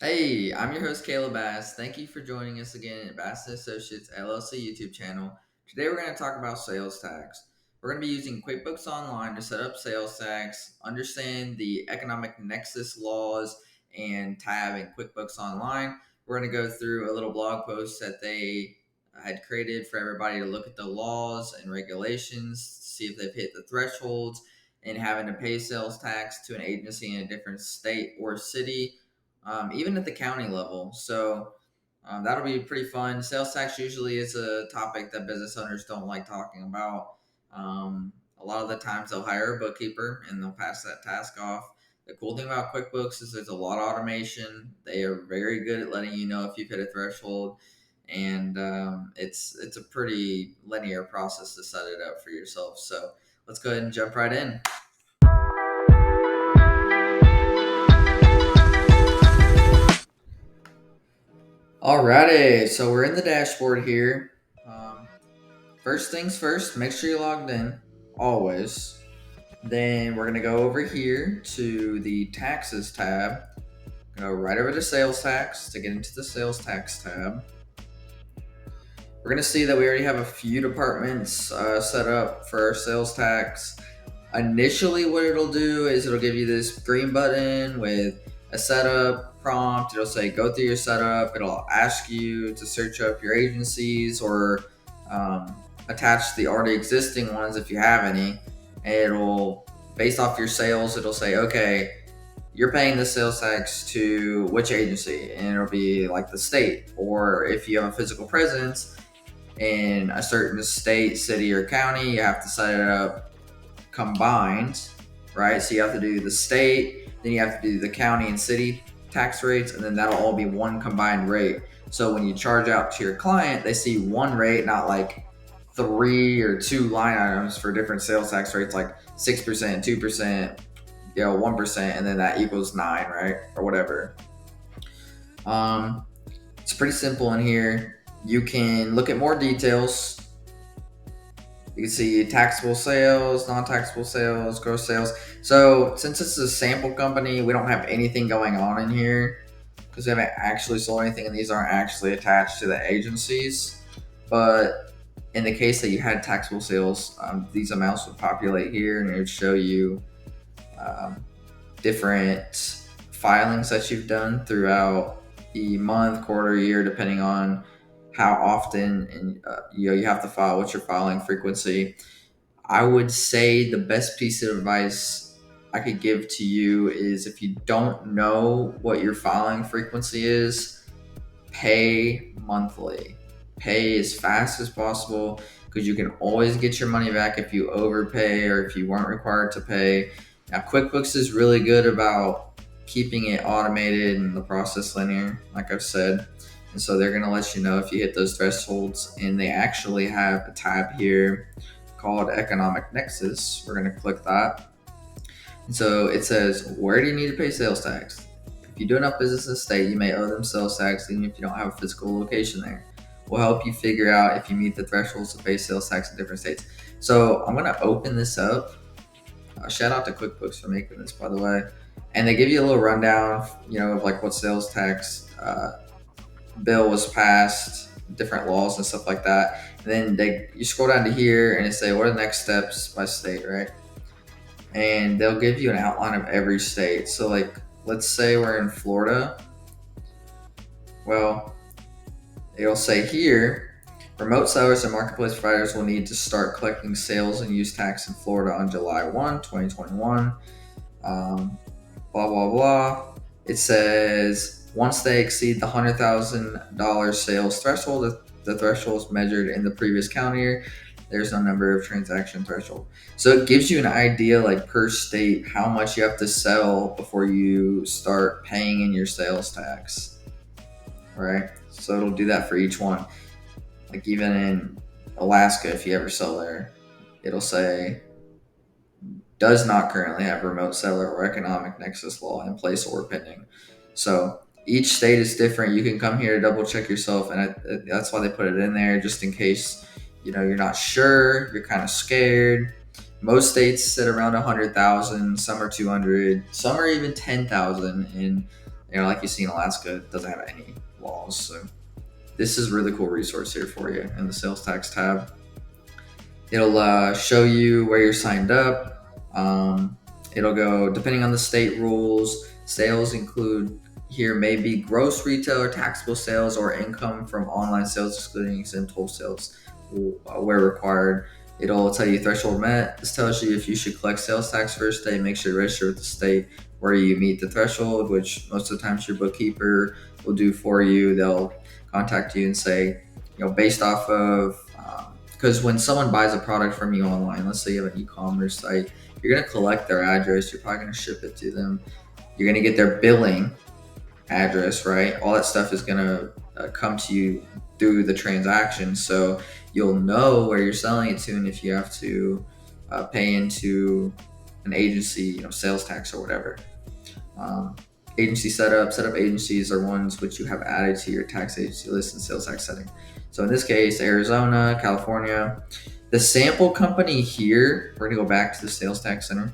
Hey, I'm your host Caleb Bass. Thank you for joining us again at Bass and Associates LLC YouTube channel. Today we're going to talk about sales tax. We're going to be using QuickBooks Online to set up sales tax, understand the economic nexus laws and tab in QuickBooks Online. We're going to go through a little blog post that they had created for everybody to look at the laws and regulations, see if they've hit the thresholds, and having to pay sales tax to an agency in a different state or city, even at the county level. So that'll be pretty fun. Sales tax usually is a topic that business owners don't like talking about. A lot of the times they'll hire a bookkeeper and they'll pass that task off. The cool thing about QuickBooks is there's a lot of automation. They are very good at letting you know if you've hit a threshold, and it's a pretty linear process to set it up for yourself. So let's go ahead and jump right in. Alrighty, so we're in the dashboard here. Um, First things first, make sure you're logged in, always. Then we're going to go over here to the taxes tab. Go right over to sales tax to get into the sales tax tab. We're going to see that we already have a few departments set up for our sales tax. Initially, what it'll do is it'll give you this green button with a setup prompt. It'll say go through your setup. It'll ask you to search up your agencies or attach the already existing ones if you have any. And it'll, based off your sales, it'll say, okay, you're paying the sales tax to which agency, and it'll be like the state. Or if you have a physical presence in a certain state, city, or county, you have to set it up combined, right? So you have to do the state, then you have to do the county and city tax rates, and then that'll all be one combined rate. So when you charge out to your client, they see one rate, not like three or two line items for different sales tax rates, like 6%, 2%, 1%, and then that equals 9, right? Or whatever. Um, it's pretty simple in here. You can look at more details. You can see taxable sales, non-taxable sales, gross sales. So since this is a sample company, we don't have anything going on in here because we haven't actually sold anything, and these aren't actually attached to the agencies. But in the case that you had taxable sales, these amounts would populate here, and it would show you um, different filings that you've done throughout the month, quarter, year, depending on how often and you have to file, what's your filing frequency. I would say the best piece of advice I could give to you is, if you don't know what your filing frequency is, pay monthly. Pay as fast as possible, because you can always get your money back if you overpay or if you weren't required to pay. Now, QuickBooks is really good about keeping it automated and the process linear, like I've said. And so they're going to let you know if you hit those thresholds. And they actually have a tab here called Economic Nexus. We're going to click that. And so it says, where do you need to pay sales tax? If you do enough business in the state, you may owe them sales tax even if you don't have a physical location there. We'll help you figure out if you meet the thresholds to pay sales tax in different states. So I'm going to open this up. Shout out to QuickBooks for making this, by the way. And they give you a little rundown, of like what sales tax bill was passed, different laws and stuff like that. And then you scroll down to here and it say what are the next steps by state, right? And they'll give you an outline of every state. So like, let's say we're in Florida. Well, it'll say here, remote sellers and marketplace providers will need to start collecting sales and use tax in Florida on July 1, 2021. Blah, blah, blah. It says once they exceed the $100,000 sales threshold, the threshold is measured in the previous calendar year. There's no number of transaction threshold. So it gives you an idea, like per state, how much you have to sell before you start paying in your sales tax, right? So it'll do that for each one. Like even in Alaska, if you ever sell there, it'll say does not currently have remote seller or economic nexus law in place or pending. So each state is different. You can come here to double check yourself, and that's why they put it in there, just in case you're not sure, you're kind of scared. Most states sit around 100,000, some are 200, some are even 10,000 in like you see in Alaska, it doesn't have any laws. So this is a really cool resource here for you in the sales tax tab. It'll show you where you're signed up. It'll go, depending on the state rules, sales include here may be gross retail or taxable sales or income from online sales, excluding exempt wholesales where required. It'll tell you threshold met. This tells you if you should collect sales tax first day, make sure to register with the state where you meet the threshold, which most of the times your bookkeeper will do for you. They'll contact you and say, based off of, because when someone buys a product from you online, let's say you have an e-commerce site, you're going to collect their address. You're probably going to ship it to them. You're going to get their billing address, right? All that stuff is going to come to you through the transaction. So you'll know where you're selling it to, and if you have to pay into an agency, sales tax or whatever. Agency setup agencies are ones which you have added to your tax agency list and sales tax setting. So in this case, Arizona, California. The sample company here, we're gonna go back to the sales tax center.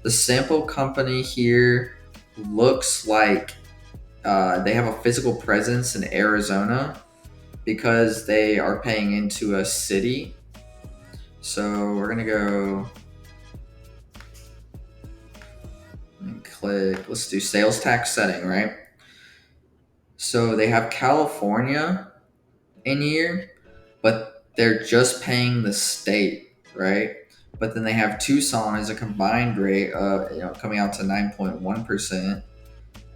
The sample company here looks like they have a physical presence in Arizona because they are paying into a city. So we're gonna go and click, let's do sales tax setting, right? So they have California in here, but they're just paying the state, right? But then they have Tucson as a combined rate of, coming out to 9.1%.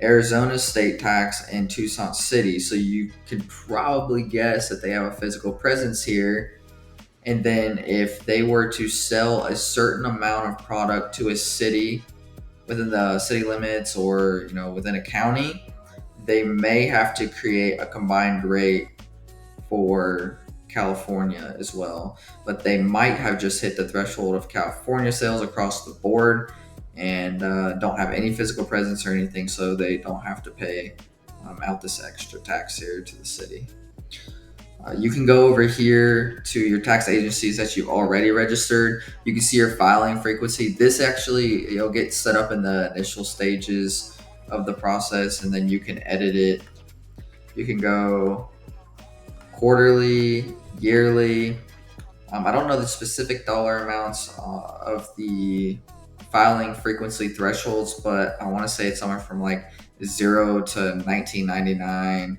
Arizona's state tax and Tucson City. So you could probably guess that they have a physical presence here. And then if they were to sell a certain amount of product to a city within the city limits or, within a county, they may have to create a combined rate for California as well, but they might have just hit the threshold of California sales across the board and don't have any physical presence or anything, so they don't have to pay out this extra tax here to the city. You can go over here to your tax agencies that you've already registered. You can see your filing frequency. This actually, you'll get set up in the initial stages of the process, and then you can edit it. You can go quarterly, yearly. I don't know the specific dollar amounts of the filing frequency thresholds, but I want to say it's somewhere from like 0 to $19.99,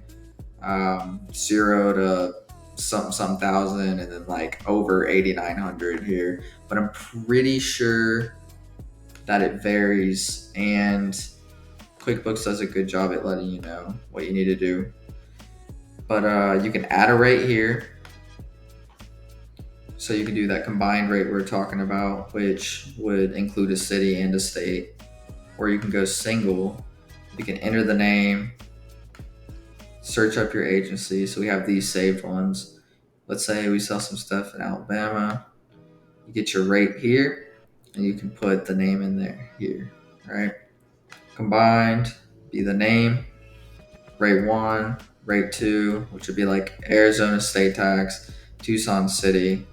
0 to some thousand, and then like over 8,900 here. But I'm pretty sure that it varies, and QuickBooks does a good job at letting you know what you need to do. But you can add a rate here. So you can do that combined rate we're talking about, which would include a city and a state. Or you can go single. You can enter the name, search up your agency. So we have these saved ones. Let's say we sell some stuff in Alabama. You get your rate here, and you can put the name in there here, right? Combined, be the name, rate 1, rate 2, which would be like Arizona state tax, Tucson city.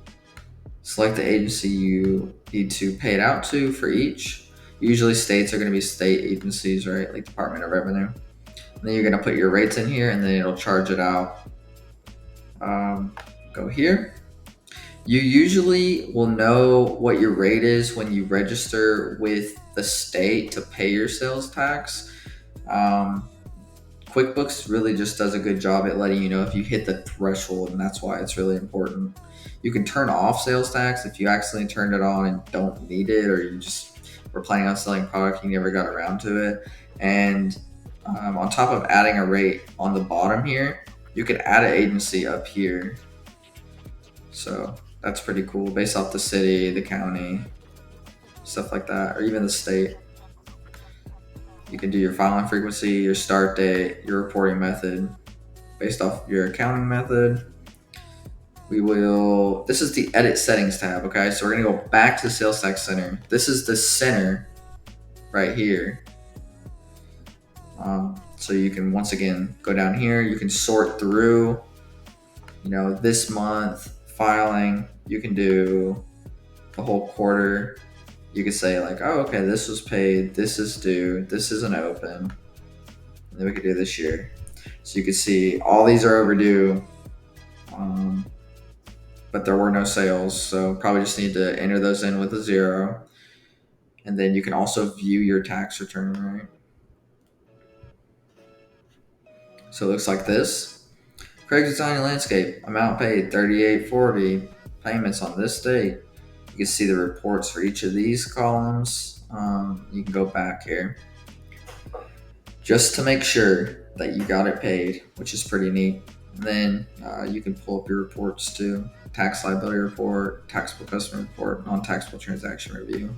Select the agency you need to pay it out to for each. Usually states are going to be state agencies, right? Like Department of Revenue. And then you're going to put your rates in here, and then it'll charge it out. Go here. You usually will know what your rate is when you register with the state to pay your sales tax. QuickBooks really just does a good job at letting you know if you hit the threshold, and that's why it's really important. You can turn off sales tax if you accidentally turned it on and don't need it, or you just were planning on selling product, you never got around to it. And on top of adding a rate on the bottom here, you could add an agency up here. So that's pretty cool, based off the city, the county, stuff like that, or even the state. You can do your filing frequency, your start date, your reporting method, based off your accounting method. This is the edit settings tab, okay? So we're gonna go back to the sales tax center. This is the center right here. So you can, once again, go down here. You can sort through, this month filing. You can do the whole quarter. You could say like, oh, okay, this was paid, this is due, this isn't open. And then we could do this year. So you can see all these are overdue, but there were no sales. So probably just need to enter those in with a 0. And then you can also view your tax return, right? So it looks like this. Craig's Design and Landscape, amount paid $38.40, payments on this date. You can see the reports for each of these columns. You can go back here just to make sure that you got it paid, which is pretty neat. And then you can pull up your reports too. Tax liability report, taxable customer report, non-taxable transaction review.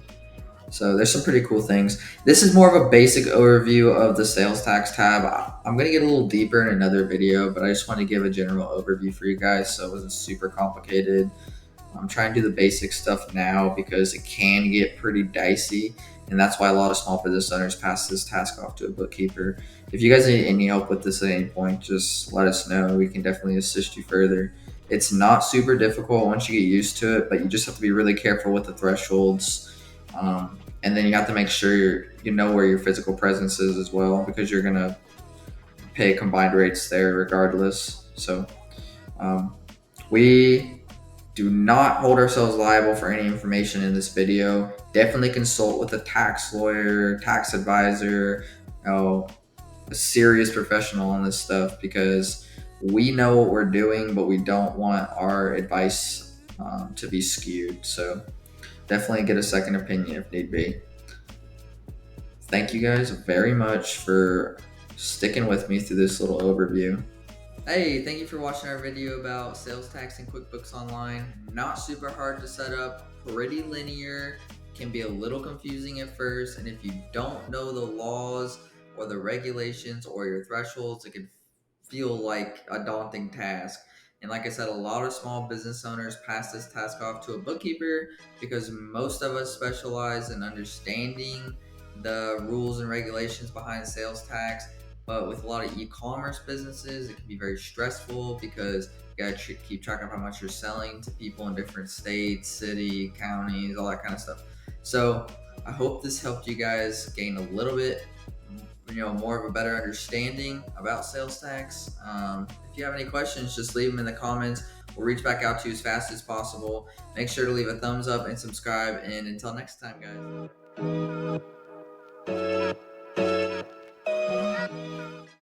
So there's some pretty cool things. This is more of a basic overview of the sales tax tab. I'm going to get a little deeper in another video, but I just want to give a general overview for you guys so it wasn't super complicated. I'm trying to do the basic stuff now because it can get pretty dicey, and that's why a lot of small business owners pass this task off to a bookkeeper. If you guys need any help with this at any point, just let us know. We can definitely assist you further. It's not super difficult once you get used to it, but you just have to be really careful with the thresholds. And then you have to make sure you know where your physical presence is as well, because you're going to pay combined rates there regardless. So we do not hold ourselves liable for any information in this video. Definitely consult with a tax lawyer, tax advisor, a serious professional on this stuff, because we know what we're doing, but we don't want our advice to be skewed. So definitely get a second opinion if need be. Thank you guys very much for sticking with me through this little overview. Hey, thank you for watching our video about sales tax and QuickBooks Online. Not super hard to set up, pretty linear, can be a little confusing at first, and if you don't know the laws or the regulations or your thresholds, it can feel like a daunting task. And like I said, a lot of small business owners pass this task off to a bookkeeper because most of us specialize in understanding the rules and regulations behind sales tax. But with a lot of e-commerce businesses, it can be very stressful because you gotta keep track of how much you're selling to people in different states, city, counties, all that kind of stuff. So I hope this helped you guys gain a little bit more of a better understanding about sales tax. If you have any questions, just leave them in the comments. We'll reach back out to you as fast as possible. Make sure to leave a thumbs up and subscribe, and until next time, guys.